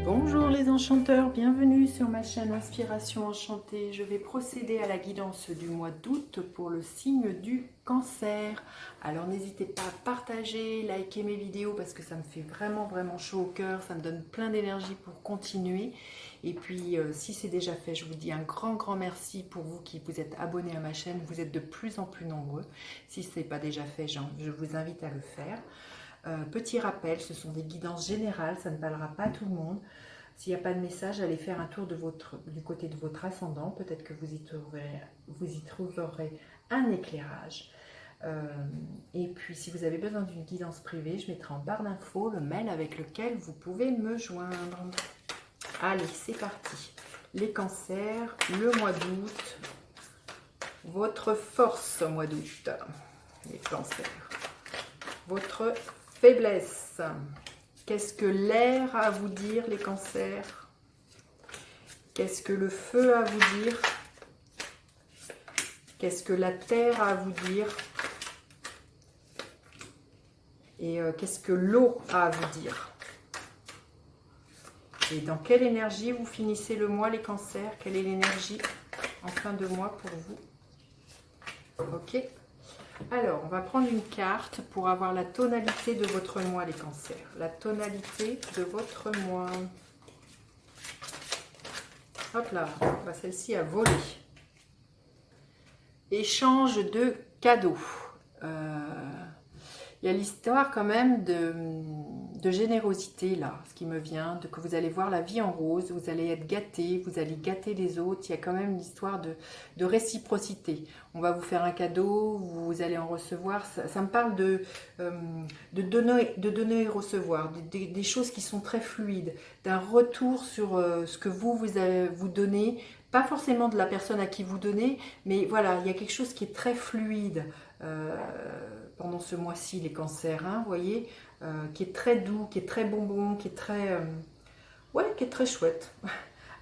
Bonjour les enchanteurs, bienvenue sur ma chaîne Inspiration Enchantée. Je vais procéder à la guidance du mois d'août pour le signe du Cancer. Alors n'hésitez pas à partager, liker mes vidéos parce que ça me fait vraiment chaud au cœur, ça me donne plein d'énergie pour continuer. Et puis si c'est déjà fait, je vous dis un grand merci pour vous qui vous êtes abonnés à ma chaîne. Vous êtes de plus en plus nombreux. Si ce n'est pas déjà fait, je vous invite à le faire. Petit rappel, ce sont des guidances générales, ça ne parlera pas à tout le monde. S'il n'y a pas de message, allez faire un tour du côté de votre ascendant. Peut-être que vous y trouverez un éclairage. Et puis, si vous avez besoin d'une guidance privée, je mettrai en barre d'infos le mail avec lequel vous pouvez me joindre. Allez, c'est parti. Les cancers, le mois d'août, votre force au mois d'août. Les cancers, votre faiblesse. Qu'est-ce que l'air a à vous dire, les cancers? Qu'est-ce que le feu a à vous dire? Qu'est-ce que la terre a à vous dire? Et qu'est-ce que l'eau a à vous dire? Et dans quelle énergie vous finissez le mois, les cancers? Quelle est l'énergie en fin de mois pour vous? Ok. Alors, on va prendre une carte pour avoir la tonalité de votre mois, les cancers. La tonalité de votre mois. Hop là, celle-ci a volé. Échange de cadeaux. Il y a l'histoire quand même de générosité là, ce qui me vient, que vous allez voir la vie en rose, vous allez être gâté, vous allez gâter les autres. Il y a quand même une histoire de réciprocité. On va vous faire un cadeau, vous allez en recevoir. Ça me parle de donner et recevoir, des choses qui sont très fluides, d'un retour sur ce que vous donnez, pas forcément de la personne à qui vous donnez, mais voilà, il y a quelque chose qui est très fluide. Pendant ce mois-ci, les cancers, hein, vous voyez, qui est très doux, qui est très bonbon, qui est très, qui est très chouette.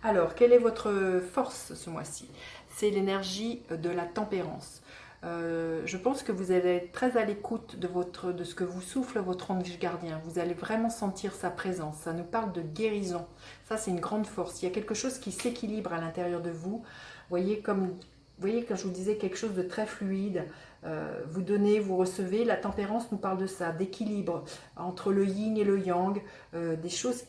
Alors, quelle est votre force ce mois-ci? C'est l'énergie de la tempérance. Je pense que vous allez être très à l'écoute de ce que vous souffle votre ange gardien. Vous allez vraiment sentir sa présence. Ça nous parle de guérison. Ça, c'est une grande force. Il y a quelque chose qui s'équilibre à l'intérieur de vous. Voyez, vous voyez, quand je vous disais quelque chose de très fluide, vous donnez, vous recevez. La tempérance nous parle de ça, d'équilibre entre le yin et le yang, des choses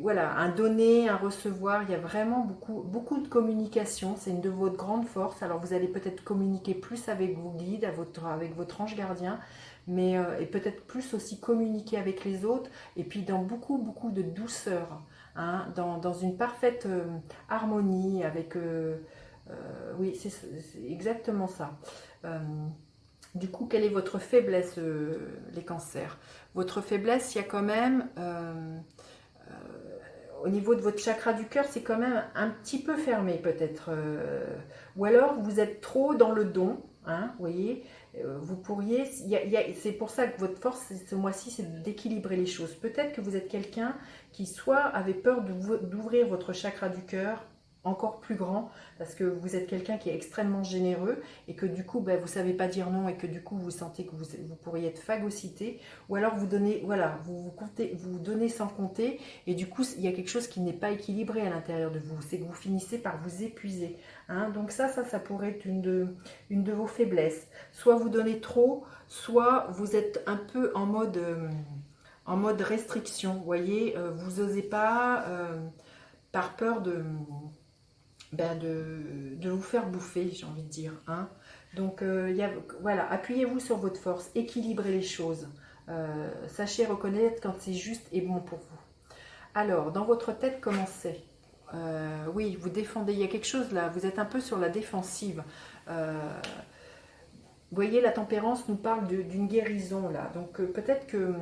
voilà, un donner, un recevoir. Il y a vraiment beaucoup de communication. C'est une de vos grandes forces. Alors vous allez peut-être communiquer plus avec vos guides, avec votre ange gardien, mais et peut-être plus aussi communiquer avec les autres. Et puis dans beaucoup de douceur, hein, dans une parfaite harmonie avec. Oui, c'est exactement ça. Du coup, quelle est votre faiblesse, les cancers? Votre faiblesse, il y a quand même, au niveau de votre chakra du cœur, c'est quand même un petit peu fermé peut-être. Ou alors, vous êtes trop dans le don, hein, vous voyez. Vous pourriez, c'est pour ça que votre force ce mois-ci, c'est d'équilibrer les choses. Peut-être que vous êtes quelqu'un qui soit avait peur d'ouvrir votre chakra du cœur encore plus grand, parce que vous êtes quelqu'un qui est extrêmement généreux et que du coup, vous ne savez pas dire non et que du coup, vous sentez que vous pourriez être phagocyté, ou alors vous donnez, voilà, vous donnez sans compter et du coup, il y a quelque chose qui n'est pas équilibré à l'intérieur de vous, c'est que vous finissez par vous épuiser. Hein. Donc ça pourrait être une de vos faiblesses. Soit vous donnez trop, soit vous êtes un peu en mode restriction, vous voyez, vous n'osez pas, par peur de vous faire bouffer, j'ai envie de dire. Hein. Donc, voilà, appuyez-vous sur votre force, équilibrez les choses. Sachez reconnaître quand c'est juste et bon pour vous. Alors, dans votre tête, comment c'est? Oui, vous défendez, il y a quelque chose là, vous êtes un peu sur la défensive. Vous voyez, la tempérance nous parle d'une guérison là. Donc, peut-être que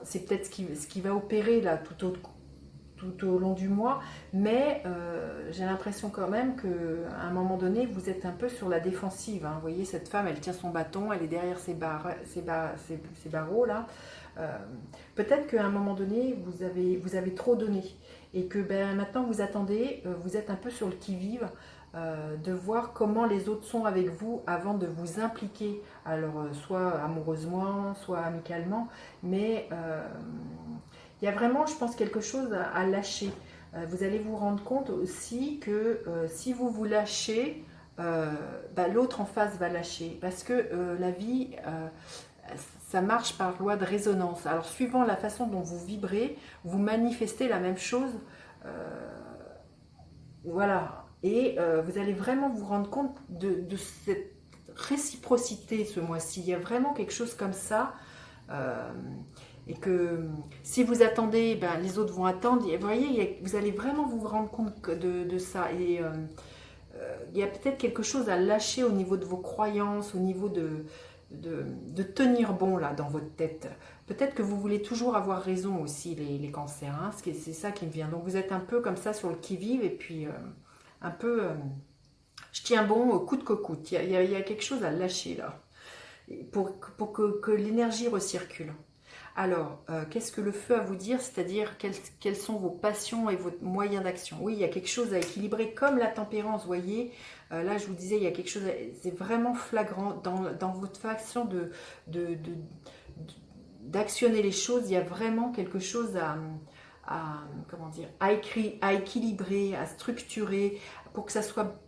c'est peut-être ce qui va opérer là tout au long du mois, mais j'ai l'impression quand même qu'à un moment donné, vous êtes un peu sur la défensive. Hein. Vous voyez, cette femme, elle tient son bâton, elle est derrière ses barreaux là. Peut-être qu'à un moment donné, vous avez trop donné et que maintenant vous attendez, vous êtes un peu sur le qui-vive, de voir comment les autres sont avec vous avant de vous impliquer, alors soit amoureusement, soit amicalement, mais Il y a vraiment, je pense, quelque chose à lâcher. Vous allez vous rendre compte aussi que si vous vous lâchez, l'autre en face va lâcher. Parce que la vie, ça marche par loi de résonance. Alors, suivant la façon dont vous vibrez, vous manifestez la même chose. Euh, voilà. Et vous allez vraiment vous rendre compte de cette réciprocité ce mois-ci. Il y a vraiment quelque chose comme ça. Euh, et que si vous attendez, les autres vont attendre. Vous voyez, vous allez vraiment vous rendre compte de ça. Et il y a peut-être quelque chose à lâcher au niveau de vos croyances, au niveau de tenir bon là dans votre tête. Peut-être que vous voulez toujours avoir raison aussi, les cancers. Hein, c'est ça qui me vient. Donc vous êtes un peu comme ça sur le qui-vive et puis un peu, je tiens bon coûte que coûte. Il y a quelque chose à lâcher là pour que l'énergie recircule. Alors, qu'est-ce que le feu a à vous dire? C'est-à-dire, quelles sont vos passions et vos moyens d'action? Oui, il y a quelque chose à équilibrer, comme la tempérance, vous voyez. Là, je vous disais, il y a quelque chose, c'est vraiment flagrant dans votre façon d'actionner les choses. Il y a vraiment quelque chose comment dire, à équilibrer, à structurer, pour que ça soit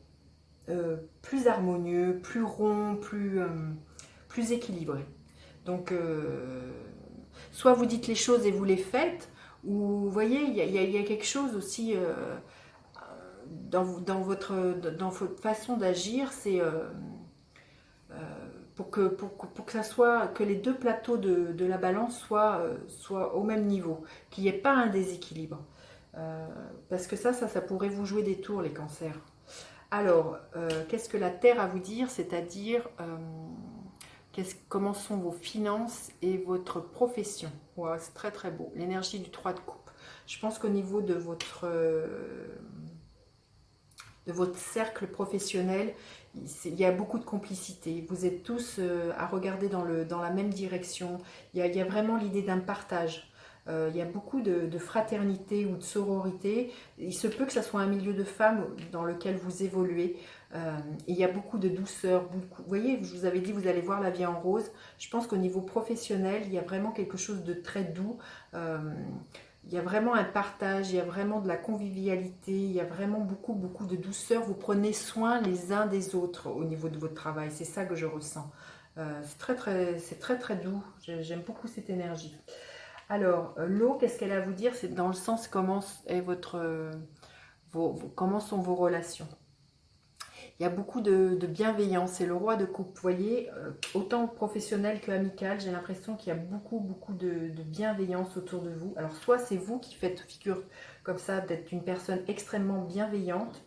plus harmonieux, plus rond, plus équilibré. Donc, soit vous dites les choses et vous les faites, ou vous voyez, il y a quelque chose aussi dans votre façon d'agir, c'est pour que ça soit, que les deux plateaux de la balance soient au même niveau, qu'il n'y ait pas un déséquilibre. Parce que ça pourrait vous jouer des tours, les cancers. Alors, qu'est-ce que la Terre a à vous dire? C'est-à-dire, comment sont vos finances et votre profession? Wow, c'est très très beau. L'énergie du 3 de coupe. Je pense qu'au niveau de votre cercle professionnel, il y a beaucoup de complicité. Vous êtes tous à regarder dans la même direction. Il y a vraiment l'idée d'un partage. Il y a beaucoup de fraternité ou de sororité. Il se peut que ce soit un milieu de femmes dans lequel vous évoluez. Il y a beaucoup de douceur. Vous voyez, je vous avais dit, vous allez voir la vie en rose. Je pense qu'au niveau professionnel, il y a vraiment quelque chose de très doux. Il y a vraiment un partage, il y a vraiment de la convivialité, il y a vraiment beaucoup, beaucoup de douceur. Vous prenez soin les uns des autres au niveau de votre travail. C'est ça que je ressens. C'est très, très doux. J'aime beaucoup cette énergie. Alors, l'eau, qu'est-ce qu'elle a à vous dire? C'est dans le sens comment comment sont vos relations. Il y a beaucoup de bienveillance. C'est le roi de coupe. Vous voyez, autant professionnel que amical, j'ai l'impression qu'il y a beaucoup, beaucoup de bienveillance autour de vous. Alors, soit c'est vous qui faites figure comme ça, d'être une personne extrêmement bienveillante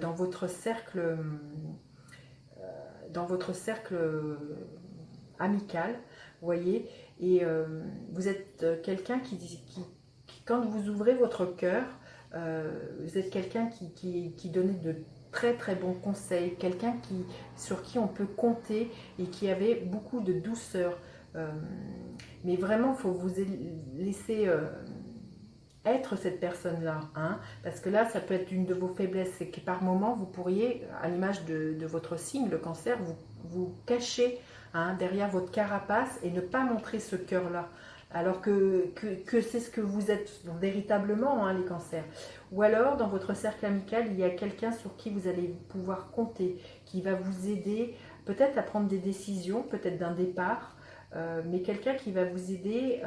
dans votre cercle, amical, vous voyez. Et vous êtes quelqu'un qui, quand vous ouvrez votre cœur, vous êtes quelqu'un qui donne de très très bons conseils, quelqu'un sur qui on peut compter et qui avait beaucoup de douceur. Mais vraiment, il faut vous laisser être cette personne-là, hein, parce que là, ça peut être une de vos faiblesses, c'est que par moment, vous pourriez, à l'image de votre signe, le cancer, vous cacher derrière votre carapace et ne pas montrer ce cœur-là. Alors que c'est ce que vous êtes véritablement, hein, les cancers. Ou alors, dans votre cercle amical, il y a quelqu'un sur qui vous allez pouvoir compter, qui va vous aider peut-être à prendre des décisions, peut-être d'un départ, mais quelqu'un qui va vous aider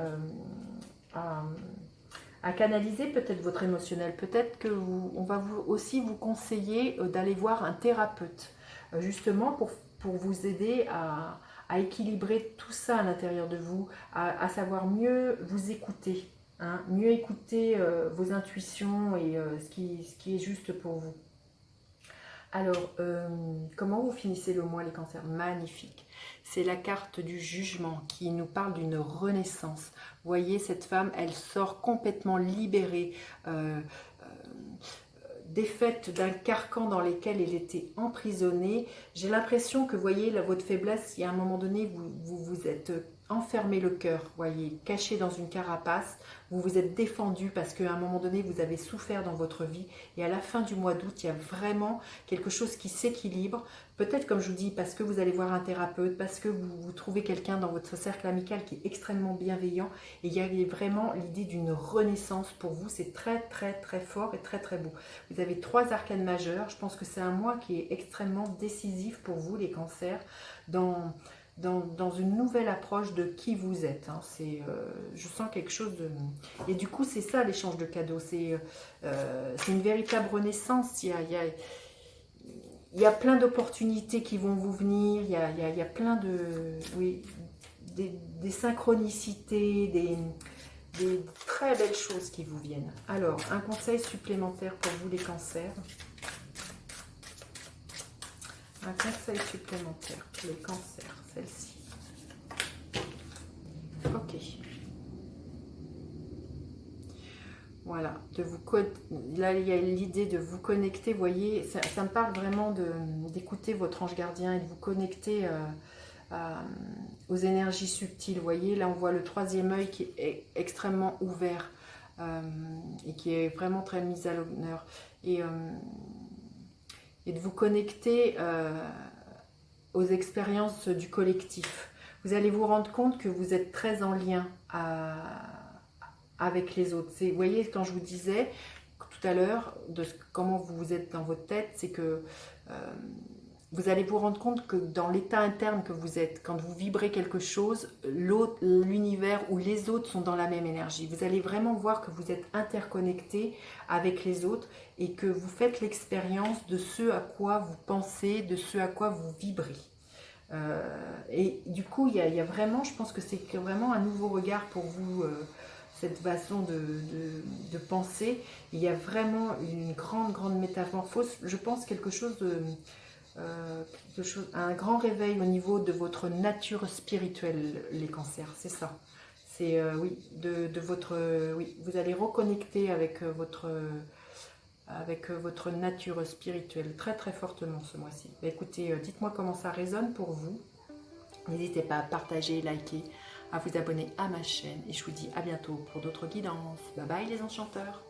à canaliser peut-être votre émotionnel. Peut-être qu'on va aussi vous conseiller d'aller voir un thérapeute, justement pour vous aider à équilibrer tout ça à l'intérieur de vous, à savoir mieux vous écouter, hein, mieux écouter vos intuitions et ce qui est juste pour vous. Alors, comment vous finissez le mois, les cancers? Magnifique. C'est la carte du jugement qui nous parle d'une renaissance. Vous voyez, cette femme, elle sort complètement libérée, défaite d'un carcan dans lequel elle était emprisonnée. J'ai l'impression que, vous voyez, votre faiblesse, il y a un moment donné, vous êtes enfermé le cœur, voyez, caché dans une carapace. Vous vous êtes défendu parce qu'à un moment donné, vous avez souffert dans votre vie. Et à la fin du mois d'août, il y a vraiment quelque chose qui s'équilibre. Peut-être, comme je vous dis, parce que vous allez voir un thérapeute, parce que vous trouvez quelqu'un dans votre cercle amical qui est extrêmement bienveillant. Et il y a vraiment l'idée d'une renaissance pour vous. C'est très, très, très fort et très, très beau. Vous avez 3 arcanes majeures. Je pense que c'est un mois qui est extrêmement décisif pour vous, les cancers, dans une nouvelle approche de qui vous êtes. Hein. Je sens quelque chose de... Et du coup, c'est ça l'échange de cadeaux. C'est une véritable renaissance. Il y a plein d'opportunités qui vont vous venir. Il y a plein de... Oui, des synchronicités, des très belles choses qui vous viennent. Alors, un conseil supplémentaire pour vous les cancers. Un conseil supplémentaire pour les cancers, celle-ci. Ok. Voilà. Là, il y a l'idée de vous connecter. Vous voyez, ça me parle vraiment d'écouter votre ange gardien et de vous connecter aux énergies subtiles. Vous voyez, là, on voit le 3e œil qui est extrêmement ouvert et qui est vraiment très mis à l'honneur. Et de vous connecter aux expériences du collectif. Vous allez vous rendre compte que vous êtes très en lien avec les autres. Vous voyez, quand je vous disais tout à l'heure de comment vous êtes dans votre tête, c'est que vous allez vous rendre compte que dans l'état interne que vous êtes, quand vous vibrez quelque chose, l'univers ou les autres sont dans la même énergie. Vous allez vraiment voir que vous êtes interconnecté avec les autres et que vous faites l'expérience de ce à quoi vous pensez, de ce à quoi vous vibrez. Et du coup, il y a vraiment, je pense que c'est vraiment un nouveau regard pour vous, cette façon de penser. Il y a vraiment une grande métamorphose. Je pense quelque chose un grand réveil au niveau de votre nature spirituelle, les cancers, c'est ça. C'est oui, oui, vous allez reconnecter avec votre nature spirituelle très très fortement ce mois-ci. Écoutez, dites-moi comment ça résonne pour vous. N'hésitez pas à partager, liker, à vous abonner à ma chaîne et je vous dis à bientôt pour d'autres guidances. Bye bye les enchanteurs.